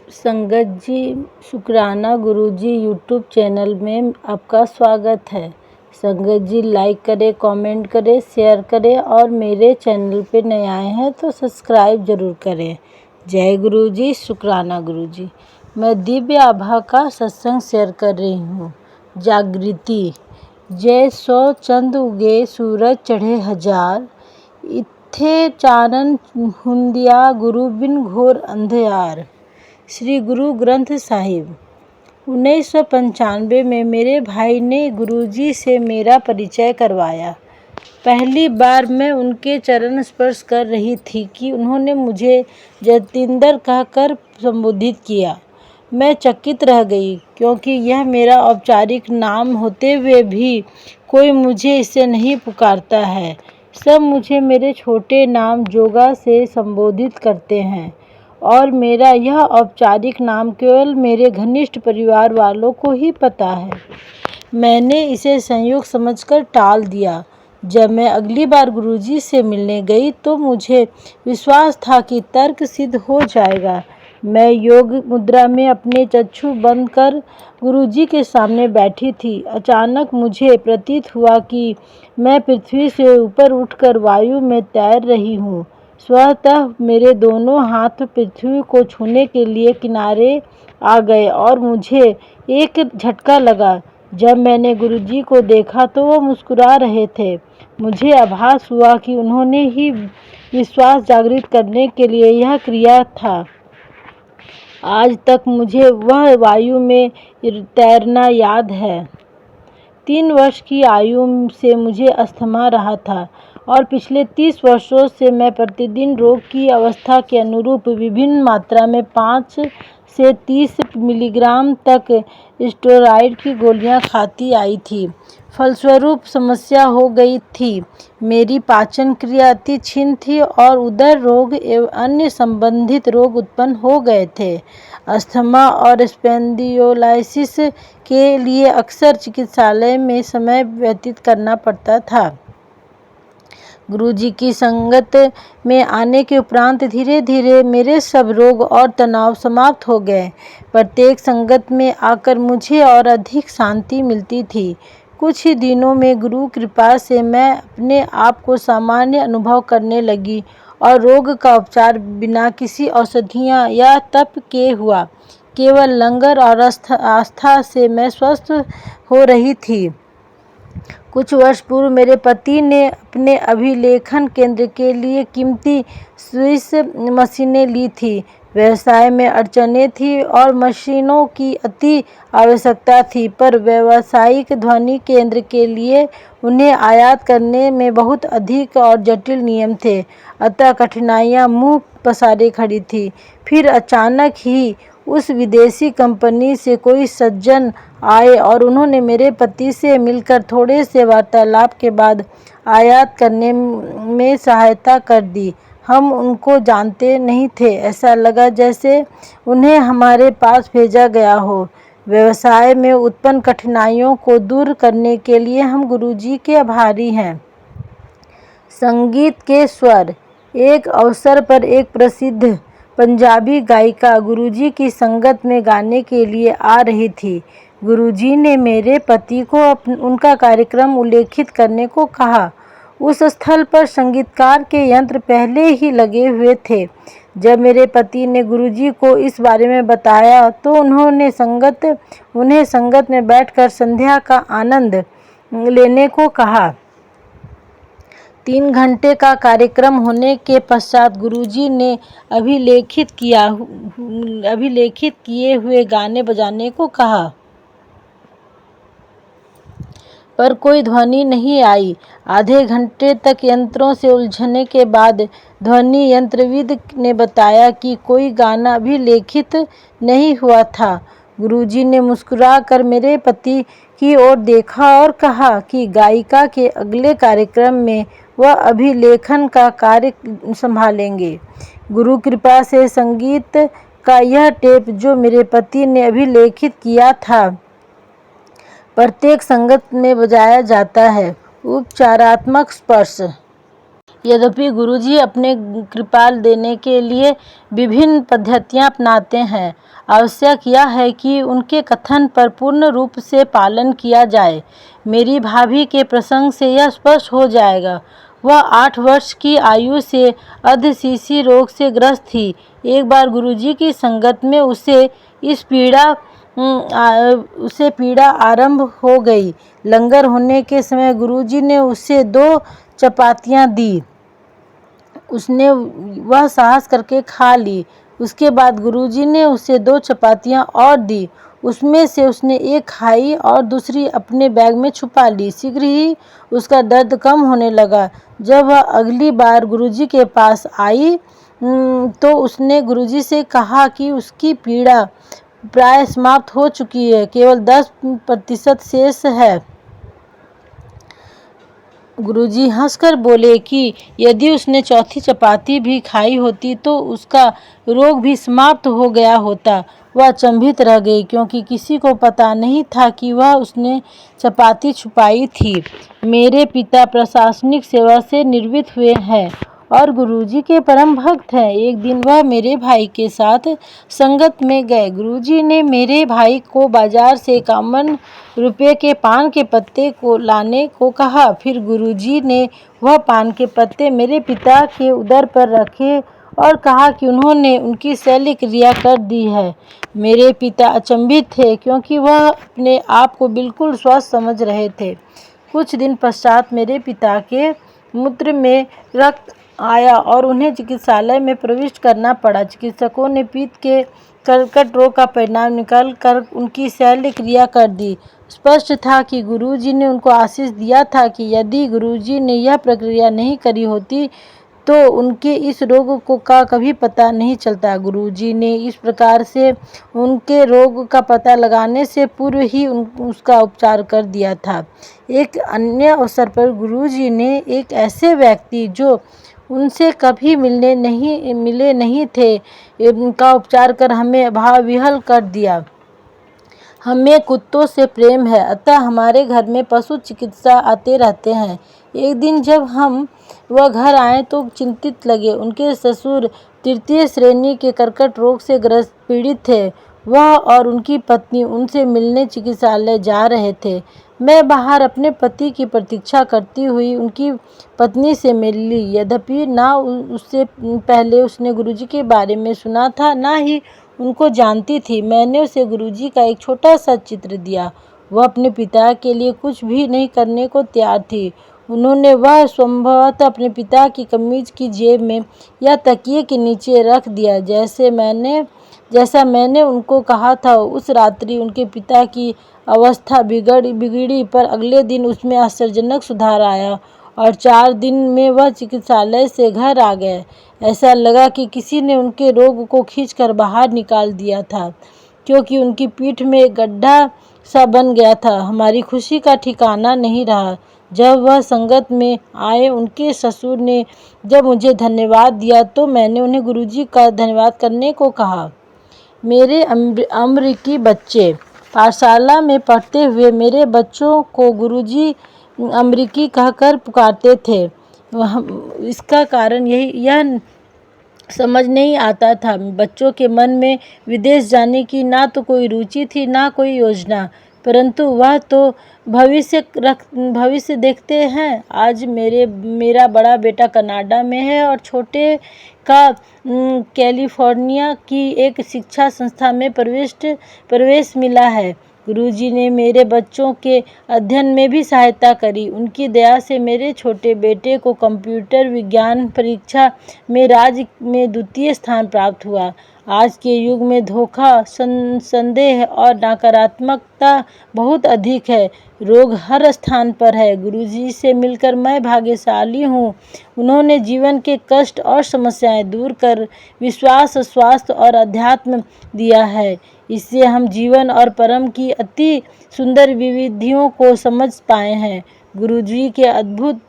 संगत जी, शुक्राना गुरुजी YouTube channel में आपका स्वागत है। संगत जी लाइक करें, कमेंट करें, शेयर करें और मेरे चैनल पे नए आए हैं तो सब्सक्राइब ज़रूर करें। जय गुरुजी, शुक्राना गुरुजी। मैं दिव्य आभा का सत्संग शेयर कर रही हूँ। जागृति। जय सौ चंद उगे सूरज चढ़े हजार, इत्थे चानन हुंदिया गुरु बिन घोर अंधियार। श्री गुरु ग्रंथ साहिब। 1995 में मेरे भाई ने गुरुजी से मेरा परिचय करवाया। पहली बार मैं उनके चरण स्पर्श कर रही थी कि उन्होंने मुझे जतिंदर कहकर संबोधित किया। मैं चकित रह गई, क्योंकि यह मेरा औपचारिक नाम होते हुए भी कोई मुझे इससे नहीं पुकारता है। सब मुझे मेरे छोटे नाम जोगा से संबोधित करते हैं और मेरा यह औपचारिक नाम केवल मेरे घनिष्ठ परिवार वालों को ही पता है। मैंने इसे संयोग समझकर टाल दिया। जब मैं अगली बार गुरुजी से मिलने गई तो मुझे विश्वास था कि तर्क सिद्ध हो जाएगा। मैं योग मुद्रा में अपने चक्षु बंद कर गुरुजी के सामने बैठी थी। अचानक मुझे प्रतीत हुआ कि मैं पृथ्वी से ऊपर उठकर वायु में तैर रही हूँ। स्वतः मेरे दोनों हाथ पृथ्वी को छूने के लिए किनारे आ गए और मुझे एक झटका लगा। जब मैंने गुरुजी को देखा तो वो मुस्कुरा रहे थे। मुझे आभास हुआ कि उन्होंने ही विश्वास जागृत करने के लिए यह क्रिया था। आज तक मुझे वह वायु में तैरना याद है। 3 वर्ष की आयु से मुझे अस्थमा रहा था और पिछले 30 वर्षों से मैं प्रतिदिन रोग की अवस्था के अनुरूप विभिन्न मात्रा में 5 से 30 मिलीग्राम तक स्टेरॉइड की गोलियां खाती आई थी। फलस्वरूप समस्या हो गई थी। मेरी पाचन क्रिया अति क्षीण थी और उदर रोग एवं अन्य संबंधित रोग उत्पन्न हो गए थे। अस्थमा और स्पेंडियोलाइसिस के लिए अक्सर चिकित्सालय में समय व्यतीत करना पड़ता था। गुरुजी की संगत में आने के उपरांत धीरे धीरे मेरे सब रोग और तनाव समाप्त हो गए। प्रत्येक संगत में आकर मुझे और अधिक शांति मिलती थी। कुछ ही दिनों में गुरु कृपा से मैं अपने आप को सामान्य अनुभव करने लगी और रोग का उपचार बिना किसी औषधियाँ या तप के हुआ। केवल लंगर और आस्था से मैं स्वस्थ हो रही थी। कुछ वर्ष पूर्व मेरे पति ने अपने अभिलेखन केंद्र के लिए कीमती स्विस मशीनें ली थी। व्यवसाय में अड़चनें थी और मशीनों की अति आवश्यकता थी, पर व्यावसायिक ध्वनि केंद्र के लिए उन्हें आयात करने में बहुत अधिक और जटिल नियम थे, अतः कठिनाइयां मुंह पसारे खड़ी थी। फिर अचानक ही उस विदेशी कंपनी से कोई सज्जन आए और उन्होंने मेरे पति से मिलकर थोड़े से वार्तालाप के बाद आयात करने में सहायता कर दी। हम उनको जानते नहीं थे। ऐसा लगा जैसे उन्हें हमारे पास भेजा गया हो। व्यवसाय में उत्पन्न कठिनाइयों को दूर करने के लिए हम गुरुजी के आभारी हैं। संगीत के स्वर। एक अवसर पर एक प्रसिद्ध पंजाबी गायिका गुरुजी की संगत में गाने के लिए आ रही थी। गुरुजी ने मेरे पति को उनका कार्यक्रम उल्लेखित करने को कहा। उस स्थल पर संगीतकार के यंत्र पहले ही लगे हुए थे। जब मेरे पति ने गुरुजी को इस बारे में बताया तो उन्हें संगत में बैठकर संध्या का आनंद लेने को कहा। 3 घंटे का कार्यक्रम होने के पश्चात गुरुजी ने अभिलेखित किए हुए गाने बजाने को कहा, पर कोई ध्वनि नहीं आई। आधे घंटे तक यंत्रों से उलझने के बाद ध्वनि यंत्रविद ने बताया कि कोई गाना अभिलेखित नहीं हुआ था। गुरुजी ने मुस्कुराकर मेरे पति की ओर देखा और कहा कि गायिका के अगले कार्यक्रम में वह अभिलेखन का कार्य संभालेंगे। गुरु कृपा से संगीत का यह टेप जो मेरे पति ने अभिलेखित किया था, प्रत्येक संगत में बजाया जाता है। उपचारात्मक स्पर्श। यद्यपि गुरुजी अपने कृपा देने के लिए विभिन्न पद्धतियां अपनाते हैं, आवश्यक यह है कि उनके कथन पर पूर्ण रूप से पालन किया जाए। मेरी भाभी के प्रसंग से यह स्पष्ट हो जाएगा। वह 8 वर्ष की आयु से अर्धसीसी रोग से ग्रस्त थी। एक बार गुरुजी की संगत में उसे पीड़ा आरंभ हो गई। लंगर होने के समय गुरुजी ने उसे 2 चपातियां दी। उसने वह साहस करके खा ली। उसके बाद गुरुजी ने उसे 2 चपातियां और दी। उसमें से उसने एक खाई और दूसरी अपने बैग में छुपा ली। शीघ्र ही उसका दर्द कम होने लगा। जब वह अगली बार गुरुजी के पास आई तो उसने गुरुजी से कहा कि उसकी पीड़ा प्राय समाप्त हो चुकी है, केवल 10% शेष है। गुरुजी हंसकर बोले कि यदि उसने चौथी चपाती भी खाई होती तो उसका रोग भी समाप्त हो गया होता। वह अचंभित रह गई, क्योंकि किसी को पता नहीं था कि वह उसने चपाती छुपाई थी। मेरे पिता प्रशासनिक सेवा से निवृत्त हुए हैं और गुरुजी के परम भक्त हैं। एक दिन वह मेरे भाई के साथ संगत में गए। गुरुजी ने मेरे भाई को बाजार से 51 रुपये के पान के पत्ते को लाने को कहा। फिर गुरुजी ने वह पान के पत्ते मेरे पिता के उदर पर रखे और कहा कि उन्होंने उनकी शल्य क्रिया कर दी है। मेरे पिता अचंभित थे, क्योंकि वह अपने आप को बिल्कुल स्वस्थ समझ रहे थे। कुछ दिन पश्चात मेरे पिता के मूत्र में रक्त आया और उन्हें चिकित्सालय में प्रविष्ट करना पड़ा। चिकित्सकों ने पित्त के कर्कट रोग का परिणाम निकाल कर उनकी शल्य क्रिया कर दी। स्पष्ट था कि गुरुजी ने उनको आशीष दिया था कि यदि गुरुजी ने यह प्रक्रिया नहीं करी होती तो उनके इस रोग का कभी पता नहीं चलता। गुरुजी ने इस प्रकार से उनके रोग का पता लगाने से पूर्व ही उसका उपचार कर दिया था। एक अन्य अवसर पर गुरुजी ने एक ऐसे व्यक्ति जो उनसे कभी मिले नहीं थे का उपचार कर हमें भावविह्वल कर दिया। हमें कुत्तों से प्रेम है, अतः हमारे घर में पशु चिकित्सा आते रहते हैं। एक दिन जब वह घर आए तो चिंतित लगे। उनके ससुर 3य श्रेणी के कर्कट रोग से पीड़ित थे। वह और उनकी पत्नी उनसे मिलने चिकित्सालय जा रहे थे। मैं बाहर अपने पति की प्रतीक्षा करती हुई उनकी पत्नी से मिल ली। यद्यपि ना उससे पहले उसने गुरुजी के बारे में सुना था, ना ही उनको जानती थी। मैंने उसे गुरुजी का एक छोटा सा चित्र दिया। वह अपने पिता के लिए कुछ भी नहीं करने को तैयार थी। उन्होंने वह संभवतः अपने पिता की कमीज की जेब में या तकिए के नीचे रख दिया, जैसा मैंने उनको कहा था। उस रात्रि उनके पिता की अवस्था बिगड़ी, पर अगले दिन उसमें आश्चर्यजनक सुधार आया और 4 दिन में वह चिकित्सालय से घर आ गए। ऐसा लगा कि किसी ने उनके रोग को खींचकर बाहर निकाल दिया था, क्योंकि उनकी पीठ में एक गड्ढा सा बन गया था। हमारी खुशी का ठिकाना नहीं रहा। जब वह संगत में आए, उनके ससुर ने जब मुझे धन्यवाद दिया तो मैंने उन्हें गुरुजी का धन्यवाद करने को कहा। मेरे अमेरिकी बच्चे। पाठशाला में पढ़ते हुए मेरे बच्चों को गुरुजी अमेरिकी कहकर पुकारते थे। इसका कारण यह समझ नहीं आता था। बच्चों के मन में विदेश जाने की ना तो कोई रुचि थी, ना कोई योजना, परंतु वह तो भविष्य देखते हैं। आज मेरा बड़ा बेटा कनाडा में है और छोटे का कैलिफोर्निया की एक शिक्षा संस्था में प्रवेश मिला है। गुरुजी ने मेरे बच्चों के अध्ययन में भी सहायता करी। उनकी दया से मेरे छोटे बेटे को कंप्यूटर विज्ञान परीक्षा में राज्य में 2य स्थान प्राप्त हुआ। आज के युग में धोखा, संदेह और नकारात्मकता बहुत अधिक है। रोग हर स्थान पर है। गुरुजी से मिलकर मैं भाग्यशाली हूँ। उन्होंने जीवन के कष्ट और समस्याएं दूर कर विश्वास, स्वास्थ्य और अध्यात्म दिया है। इससे हम जीवन और परम की अति सुंदर विविधियों को समझ पाए हैं। गुरुजी के अद्भुत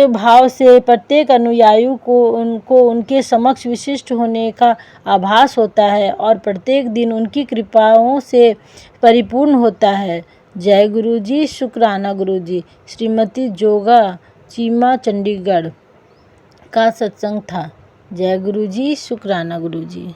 भाव से प्रत्येक अनुयायी को उनके समक्ष विशिष्ट होने का आभास होता है और प्रत्येक दिन उनकी कृपाओं से परिपूर्ण होता है। जय गुरुजी। शुक्राना गुरुजी। श्रीमती जोगा, चीमा, चंडीगढ़। का सत्संग था। जय गुरु जी, शुक्राना गुरु जी।